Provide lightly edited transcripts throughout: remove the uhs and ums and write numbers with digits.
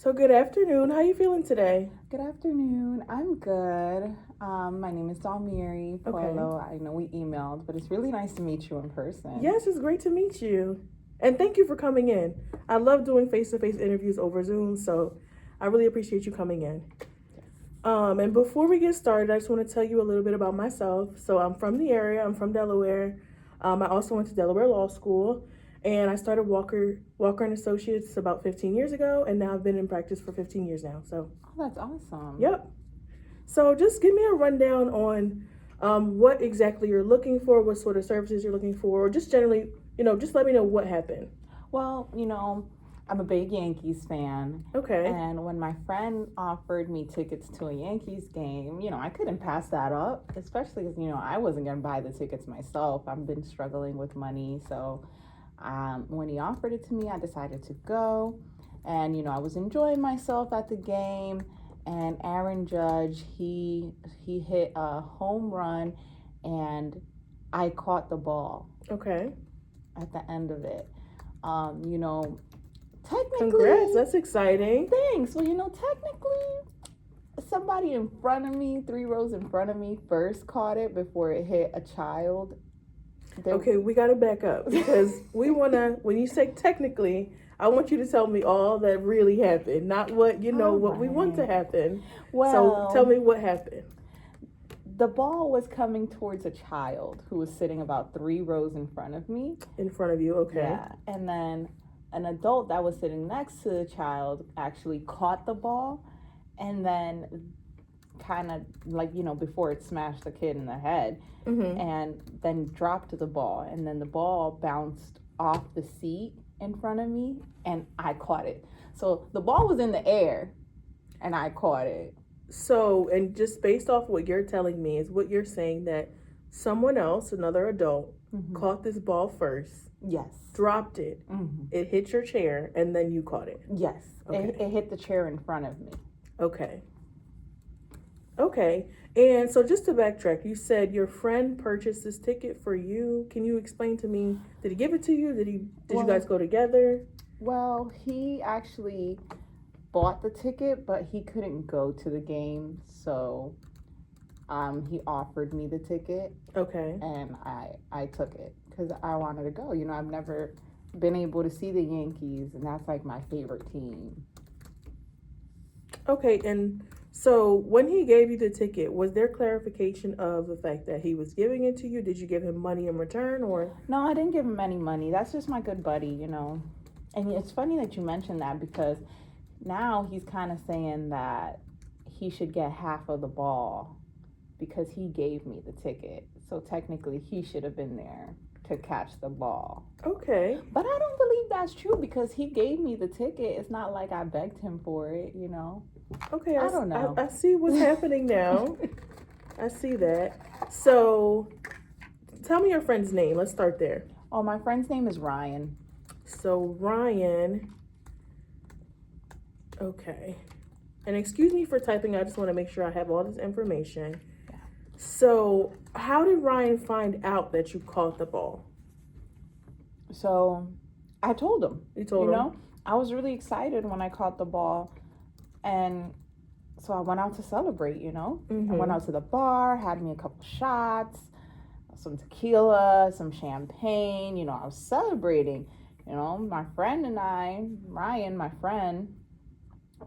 So good afternoon. How you feeling today? Good afternoon. I'm good. My name is Dalmiri Okay. Puello. I know we emailed, but it's really nice to meet you in person. Yes, it's great to meet you. And thank you for coming in. I love doing face-to-face interviews over Zoom, so I really appreciate you coming in. And before we get started, I just want to tell you a little bit about myself. So I'm from the area. I'm from Delaware. I also went to Delaware Law School, and I started Walker and Associates about 15 years ago, and now I've been in practice for 15 years now. So, Oh, that's awesome. yep. So just give me a rundown on what exactly you're looking for, what sort of services you're looking for, or just generally, just let me know what happened. Well, I'm a big Yankees fan. Okay. And when my friend offered me tickets to a Yankees game, I couldn't pass that up, especially because, I wasn't going to buy the tickets myself. I've been struggling with money. So when he offered it to me, I decided to go. And, I was enjoying myself at the game. And Aaron Judge, he hit a home run, and I caught the ball Okay. at the end of it. Technically, Congrats. That's exciting. thanks. Well, technically, somebody in front of me, 3 rows in front of me, first caught it before it hit a child. Okay, we got to back up because when you say technically, I want you to tell me all that really happened, not what, what we want to happen. Well, So tell me what happened. The ball was coming towards a child who was sitting about 3 rows in front of me. In front of you, okay. Yeah, and then an adult that was sitting next to the child actually caught the ball, and then kind of before it smashed the kid in the head, and then dropped the ball, and then the ball bounced off the seat in front of me, and I caught it. So the ball was in the air, and I caught it. So, and just based off what you're telling me, is what you're saying that someone else, another adult, caught this ball first. Yes. Dropped it. It hit your chair, and then you caught it. Yes. Okay. It hit the chair in front of me. Okay. And so just to backtrack, you said your friend purchased this ticket for you. Can you explain to me, did he give it to you? Did you guys go together? Well, he actually bought the ticket, but he couldn't go to the game, so he offered me the ticket. Okay. And I took it because I wanted to go. I've never been able to see the Yankees, and that's like my favorite team. Okay, and so when he gave you the ticket, was there clarification of the fact that he was giving it to you? Did you give him money in return, or? No, I didn't give him any money. That's just my good buddy, And it's funny that you mentioned that because now he's kind of saying that he should get half of the ball because he gave me the ticket. So technically he should have been there to catch the ball. Okay. But I don't believe that's true because he gave me the ticket. It's not like I begged him for it, Okay, I don't know. I see what's happening now. I see that. So tell me your friend's name. Let's start there. Oh, my friend's name is Ryan. So Ryan. Okay. And excuse me for typing. I just want to make sure I have all this information. Yeah. So how did Ryan find out that you caught the ball? So I told him. You told him? I was really excited when I caught the ball. And so I went out to celebrate, I went out to the bar, had me a couple shots, some tequila, some champagne, I was celebrating. My friend and I, Ryan, my friend,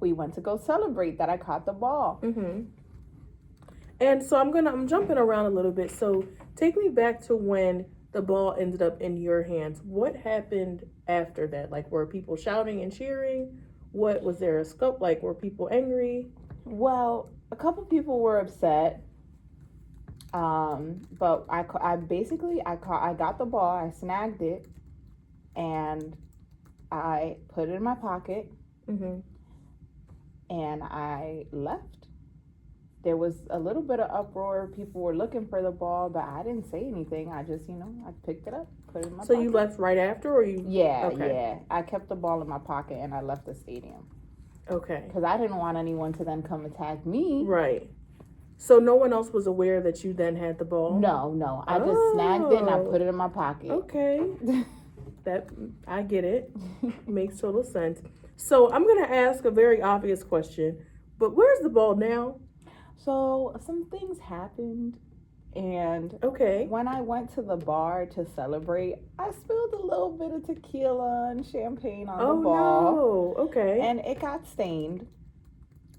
we went to go celebrate that I caught the ball. And so I'm jumping around a little bit. So take me back to when the ball ended up in your hands. What happened after that? Like, were people shouting and cheering? What was there a scope? Like, were people angry? Well, a couple people were upset. But I got the ball, I snagged it, and I put it in my pocket, and I left. There was a little bit of uproar. People were looking for the ball, but I didn't say anything. I just, I picked it up, put it in my pocket. So you left right after, or you? Yeah, okay. Yeah. I kept the ball in my pocket, and I left the stadium. Okay. Because I didn't want anyone to then come attack me. Right. So no one else was aware that you then had the ball? No. I just snagged it and I put it in my pocket. Okay. That I get it. Makes total sense. So I'm gonna ask a very obvious question, but where's the ball now? So some things happened, and Okay. when I went to the bar to celebrate, I spilled a little bit of tequila and champagne on the Oh ball, no. Okay. and it got stained.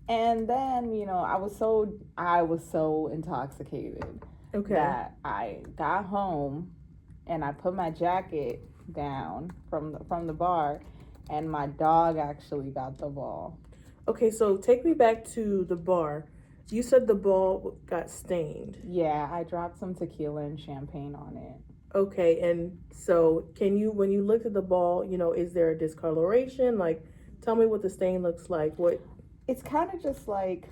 And then, I was so intoxicated Okay. that I got home and I put my jacket down from the bar, and my dog actually got the ball. Okay, so take me back to the bar. You said the ball got stained. Yeah, I dropped some tequila and champagne on it. Okay, and so when you looked at the ball, is there a discoloration? Like, tell me what the stain looks like. What? It's kind of just like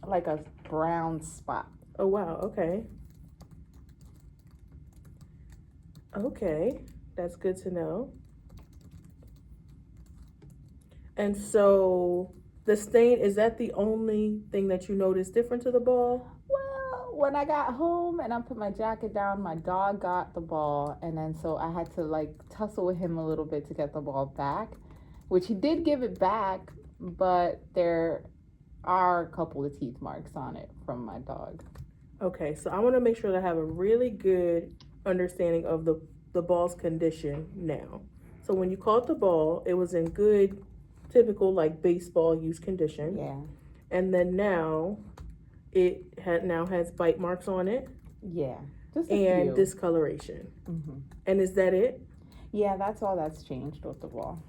a brown spot. Oh, wow. Okay. Okay, that's good to know. And so the stain, is that the only thing that you noticed different to the ball? Well, when I got home and I put my jacket down, my dog got the ball, and then so I had to like tussle with him a little bit to get the ball back, which he did give it back, but there are a couple of teeth marks on it from my dog. Okay, so I want to make sure that I have a really good understanding of the ball's condition now. So when you caught the ball, it was in good, typical like baseball use condition. Yeah. And then now it has bite marks on it Yeah. Just a and few. discoloration. Mm-hmm. And is that it? Yeah, that's all that's changed with the ball.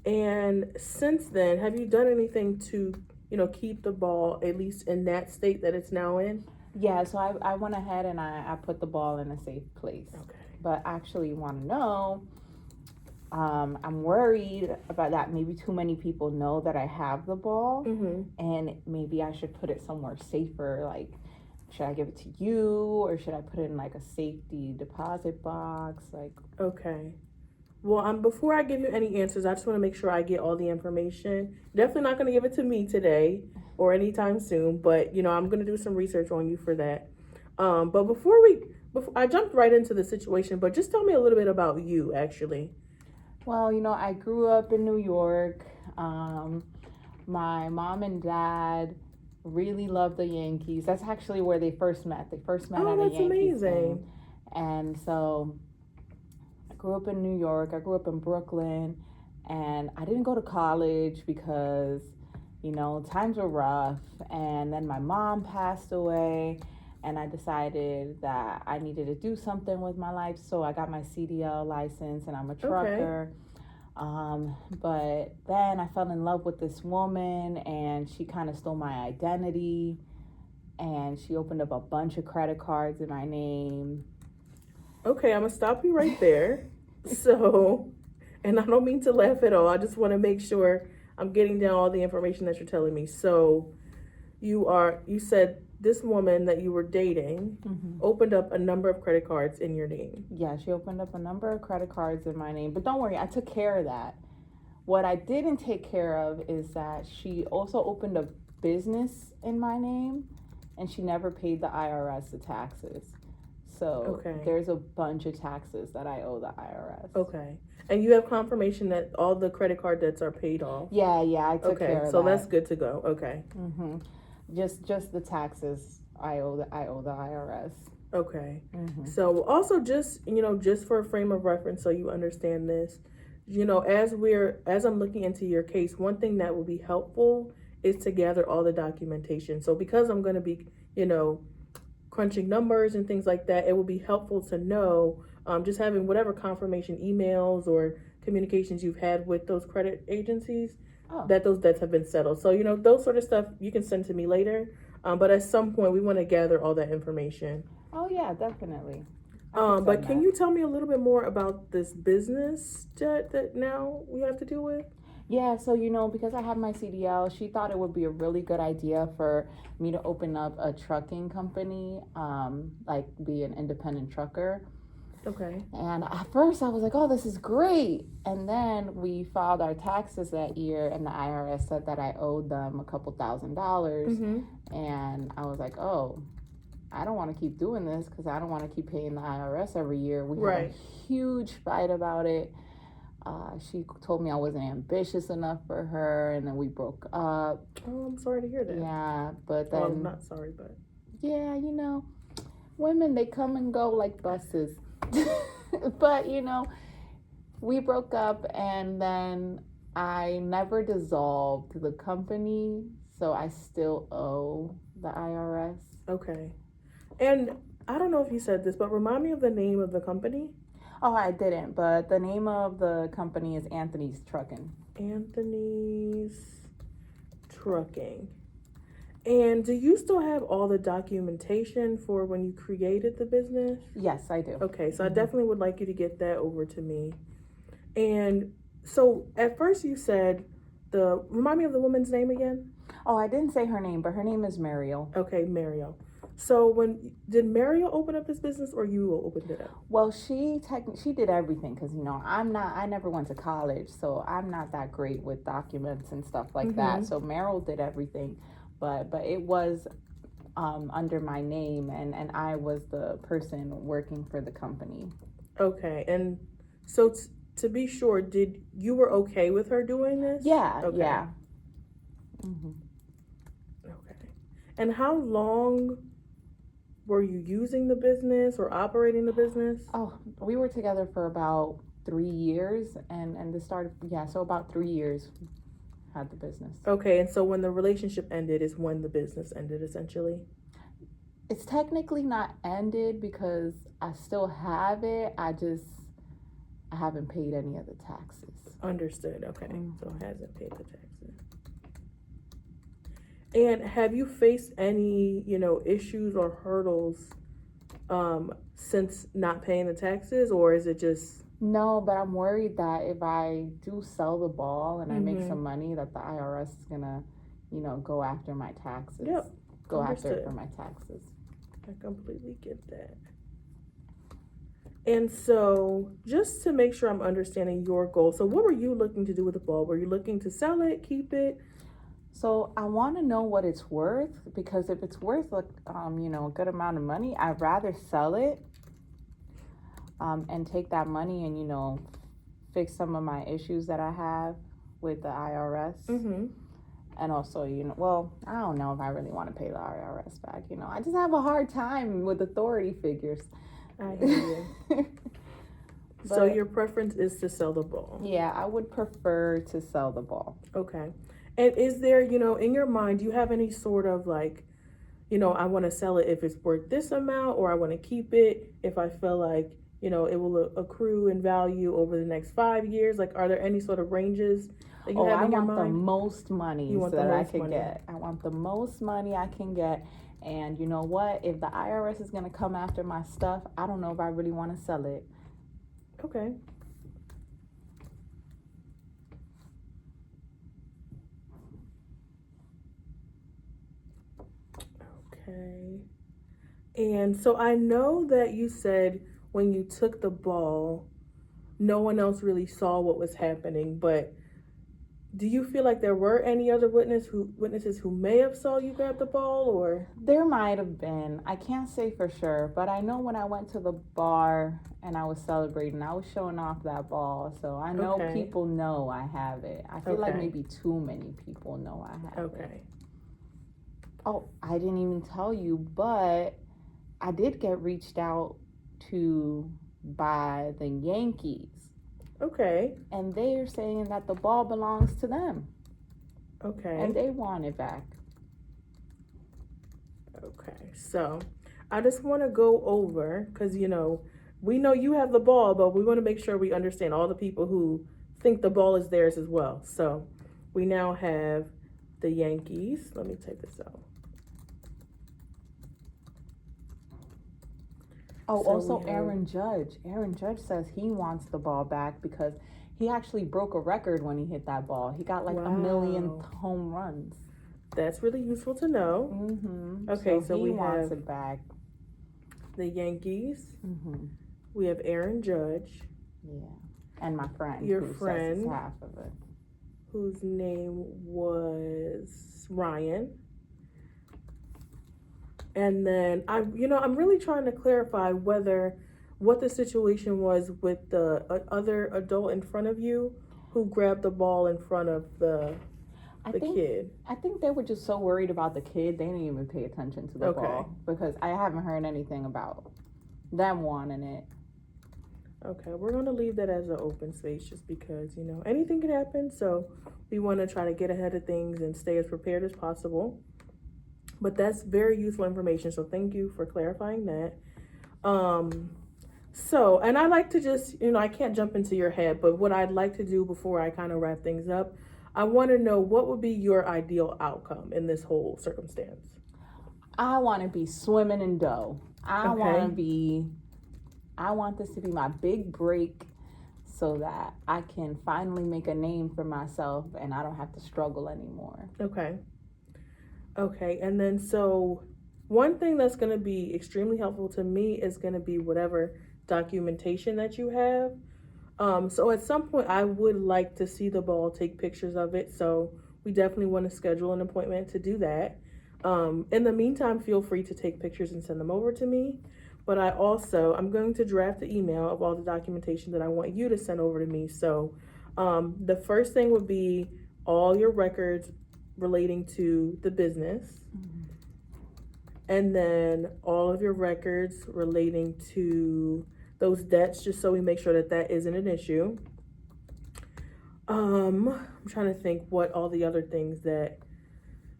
And since then, have you done anything to, keep the ball at least in that state that it's now in? Yeah, so I went ahead and I put the ball in a safe place. Okay. But actually, you want to know, I'm worried about that. Maybe too many people know that I have the ball, and maybe I should put it somewhere safer. Like, should I give it to you, or should I put it in like a safety deposit box? Like, Okay. Well, before I give you any answers, I just want to make sure I get all the information. Definitely not going to give it to me today or anytime soon, but I'm going to do some research on you for that. But before I jumped right into the situation, but just tell me a little bit about you, actually. well, I grew up in New York. My mom and dad really loved the Yankees. That's actually where they first met. They first met at a That's Yankees amazing. game. And so I grew up in New York. I grew up in Brooklyn. And I didn't go to college because, times were rough. And then my mom passed away. And I decided that I needed to do something with my life. So I got my CDL license and I'm a trucker. But then I fell in love with this woman and she kind of stole my identity. And she opened up a bunch of credit cards in my name. Okay, I'm going to stop you right there. So, and I don't mean to laugh at all. I just want to make sure I'm getting down all the information that you're telling me. So, you said this woman that you were dating opened up a number of credit cards in your name. Yeah, she opened up a number of credit cards in my name. But don't worry, I took care of that. What I didn't take care of is that she also opened a business in my name and she never paid the IRS the taxes. So there's a bunch of taxes that I owe the IRS. Okay. And you have confirmation that all the credit card debts are paid off? Yeah, I took care of that. So that's good to go. Okay. Just the taxes I owe the IRS. Okay. So also just for a frame of reference so you understand this, as I'm looking into your case, one thing that will be helpful is to gather all the documentation. So because I'm going to be, crunching numbers and things like that, it will be helpful to know just having whatever confirmation emails or communications you've had with those credit agencies that those debts have been settled. So, those sort of stuff you can send to me later. But at some point we want to gather all that information. Oh yeah, definitely. But can you tell me a little bit more about this business debt that now we have to deal with? Yeah, so because I have my CDL, she thought it would be a really good idea for me to open up a trucking company, like be an independent trucker. Okay. And at first I was like, oh, this is great. And then we filed our taxes that year and the IRS said that I owed them a couple $1,000s. And I was like, oh, I don't want to keep doing this because I don't want to keep paying the IRS every year. We had Right. a huge fight about it. She told me I wasn't ambitious enough for her, and then we broke up. Oh, I'm sorry to hear that. Yeah, but Well, then, not sorry, but yeah, you know, women, they come and go like buses. But, you know, we broke up, and then I never dissolved the company, so I still owe the IRS. okay. And I don't know if you said this, but remind me of the name of the company. Oh, I didn't, but the name of the company is Anthony's Trucking. Anthony's Trucking. And do you still have all the documentation for when you created the business? Yes, I do. Okay, so I definitely would like you to get that over to me. And so at first you said remind me of the woman's name again? Oh, I didn't say her name, but her name is Mariel. Okay, Mariel. So did Mariel open up this business or you opened it up? Well, she did everything because, you know, I never went to college, so I'm not that great with documents and stuff like that. So Mariel did everything, but it was under my name, and I was the person working for the company. Okay, and so to be sure, you were okay with her doing this? Yeah, okay. yeah. Okay. And how long were you using the business or operating the business? Oh, we were together for about 3 years, and this started, so about 3 years had the business. Okay, and so when the relationship ended is when the business ended, essentially? It's technically not ended because I still have it. I haven't paid any of the taxes. Understood. Okay, so hasn't paid the taxes. And have you faced any, issues or hurdles since not paying the taxes, or is it just... No, but I'm worried that if I do sell the ball and I make some money, that the IRS is gonna, go after my taxes. Yep. Go Understood. after it for my taxes. I completely get that. And so, just to make sure I'm understanding your goal, so what were you looking to do with the ball? Were you looking to sell it, keep it? So I want to know what it's worth, because if it's worth a good amount of money, I'd rather sell it and take that money and fix some of my issues that I have with the IRS. And also, I don't know if I really want to pay the IRS back. I just have a hard time with authority figures. I hear you. So your preference is to sell the ball? Yeah, I would prefer to sell the ball. Okay. And is there, in your mind, do you have any sort of like, I want to sell it if it's worth this amount, or I want to keep it if I feel like, it will accrue in value over the next 5 years? Like, are there any sort of ranges that you have in your mind? I want the most money I can get. I want the most money I can get. And you know what? If the IRS is going to come after my stuff, I don't know if I really want to sell it. Okay. Okay. And so I know that you said when you took the ball, no one else really saw what was happening, but do you feel like there were any other witnesses who may have saw you grab the ball, or? There might have been. I can't say for sure, but I know when I went to the bar and I was celebrating, I was showing off that ball, so I know people know I have it. I feel like maybe too many people know I have it. Okay. Oh, I didn't even tell you, but I did get reached out to by the Yankees. Okay. And they are saying that the ball belongs to them. Okay. And they want it back. Okay. So I just want to go over, because, we know you have the ball, but we want to make sure we understand all the people who think the ball is theirs as well. So we now have the Yankees. Let me take this out. Oh, so also Aaron Judge. Aaron Judge says he wants the ball back because he actually broke a record when he hit that ball. He got like 1 million home runs. That's really useful to know. Okay, so he we wants have it back. The Yankees. We have Aaron Judge. Yeah, and my friend. Your who friend. says half of it. Whose name was Ryan. And then I'm really trying to clarify what the situation was with the other adult in front of you who grabbed the ball in front of the I the think kid. I think they were just so worried about the kid they didn't even pay attention to the Okay. ball, because I haven't heard anything about them wanting it. Okay, we're gonna leave that as an open space just because anything can happen. So we want to try to get ahead of things and stay as prepared as possible. But that's very useful information. So thank you for clarifying that. So, and I like to just, I can't jump into your head, but what I'd like to do before I kind of wrap things up, I want to know what would be your ideal outcome in this whole circumstance. I want to be swimming in dough. I Okay. want this to be my big break so that I can finally make a name for myself and I don't have to struggle anymore. Okay. Okay. And then, so one thing that's going to be extremely helpful to me is going to be whatever documentation that you have. So at some point, I would like to see the ball, take pictures of it. So we definitely want to schedule an appointment to do that. In the meantime, feel free to take pictures and send them over to me. But I'm going to draft the email of all the documentation that I want you to send over to me. So the first thing would be all your records relating to the business. Mm-hmm. And then all of your records relating to those debts, just so we make sure that that isn't an issue. I'm trying to think what all the other things that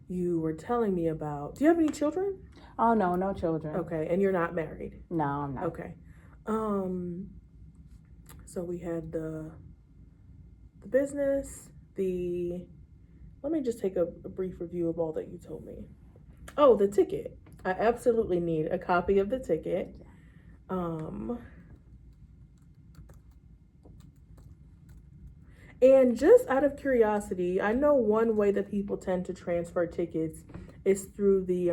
you were telling me about. Do you have any children? Oh, no, no children. Okay, and you're not married? No, I'm not. Okay. So we had the business, let me just take a brief review of all that you told me. Oh, the ticket. I absolutely need a copy of the ticket. And just out of curiosity, I know one way that people tend to transfer tickets is through the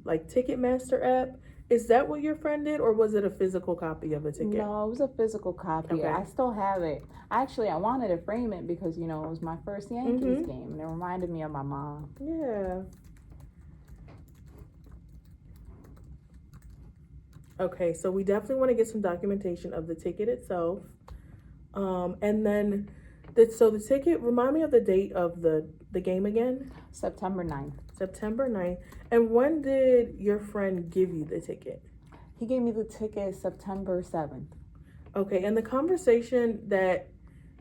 like Ticketmaster app. Is that what your friend did, or was it a physical copy of the ticket? No, it was a physical copy. Okay. I still have it. Actually, I wanted to frame it because, it was my first Yankees game, and it reminded me of my mom. Yeah. Okay, so we definitely want to get some documentation of the ticket itself. And then, so the ticket, remind me of the date of the game again? September 9th. September 9th. And when did your friend give you the ticket? He gave me the ticket September 7th. Okay, and the conversation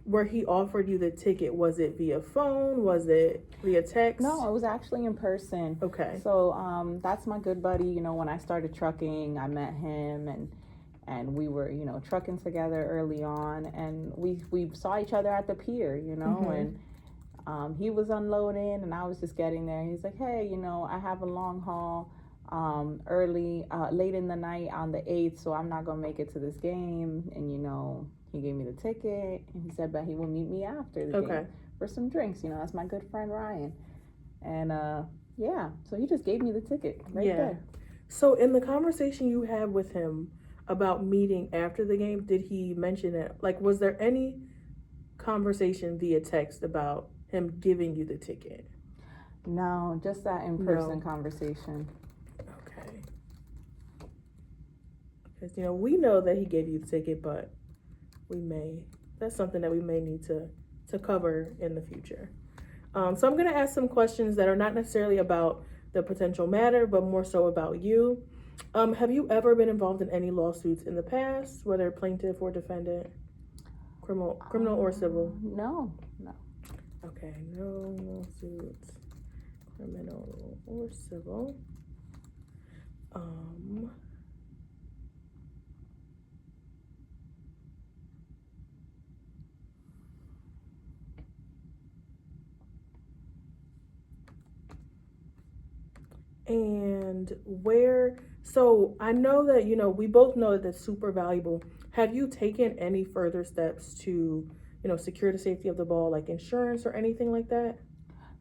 where he offered you the ticket, was it via phone? Was it via text? No, it was actually in person. Okay. So that's my good buddy. When I started trucking, I met him, and we were, trucking together early on, and we saw each other at the pier, and he was unloading and I was just getting there. He's like, hey, I have a long haul late in the night on the 8th, so I'm not gonna make it to this game. And he gave me the ticket, and he said that he will meet me after the game for some drinks. That's my good friend Ryan. And so he just gave me the ticket right there. So in the conversation you had with him about meeting after the game, did he mention it? Like, was there any conversation via text about him giving you the ticket? No, just that in-person conversation. Okay. Because we know that he gave you the ticket, but that's something that we may need to cover in the future. So I'm going to ask some questions that are not necessarily about the potential matter, but more so about you. Have you ever been involved in any lawsuits in the past, whether plaintiff or defendant, criminal or civil? No. Okay, no lawsuits, criminal or civil. And so I know that, we both know that it's super valuable. Have you taken any further steps to, secure the safety of the ball, like insurance or anything like that?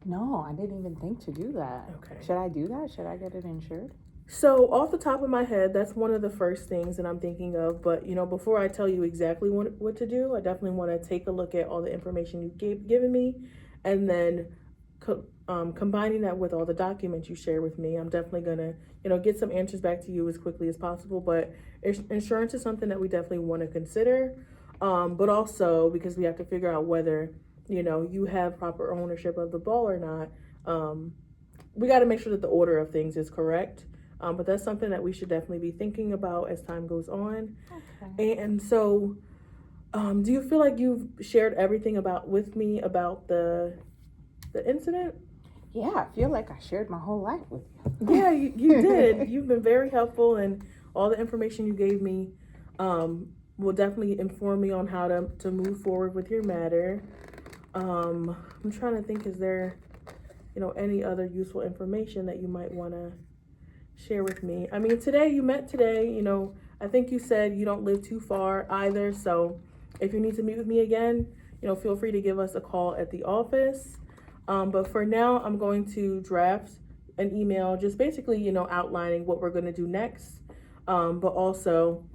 No, I didn't even think to do that. Okay. Should I do that? Should I get it insured? So off the top of my head, that's one of the first things that I'm thinking of. But, before I tell you exactly what to do, I definitely want to take a look at all the information you've given me and then combining that with all the documents you share with me, I'm definitely gonna, get some answers back to you as quickly as possible. But insurance is something that we definitely want to consider, but also because we have to figure out whether, you have proper ownership of the ball or not. We got to make sure that the order of things is correct. But that's something that we should definitely be thinking about as time goes on. Okay. And so, do you feel like you've shared everything with me about the incident? Yeah, I feel like I shared my whole life with you. Yeah, you did. You've been very helpful, and all the information you gave me will definitely inform me on how to move forward with your matter. I'm trying to think, is there, any other useful information that you might want to share with me? I mean, you met today, I think you said you don't live too far either. So if you need to meet with me again, feel free to give us a call at the office. But for now, I'm going to draft an email, just basically, outlining what we're going to do next. But also,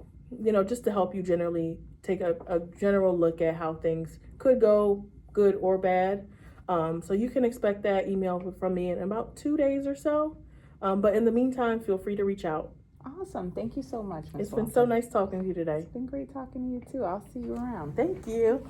just to help you generally take a general look at how things could go, good or bad. So you can expect that email from me in about 2 days or so. But in the meantime, feel free to reach out. Awesome. Thank you so much, Ms. It's been so nice talking to you today. It's been great talking to you too. I'll see you around. Thank you.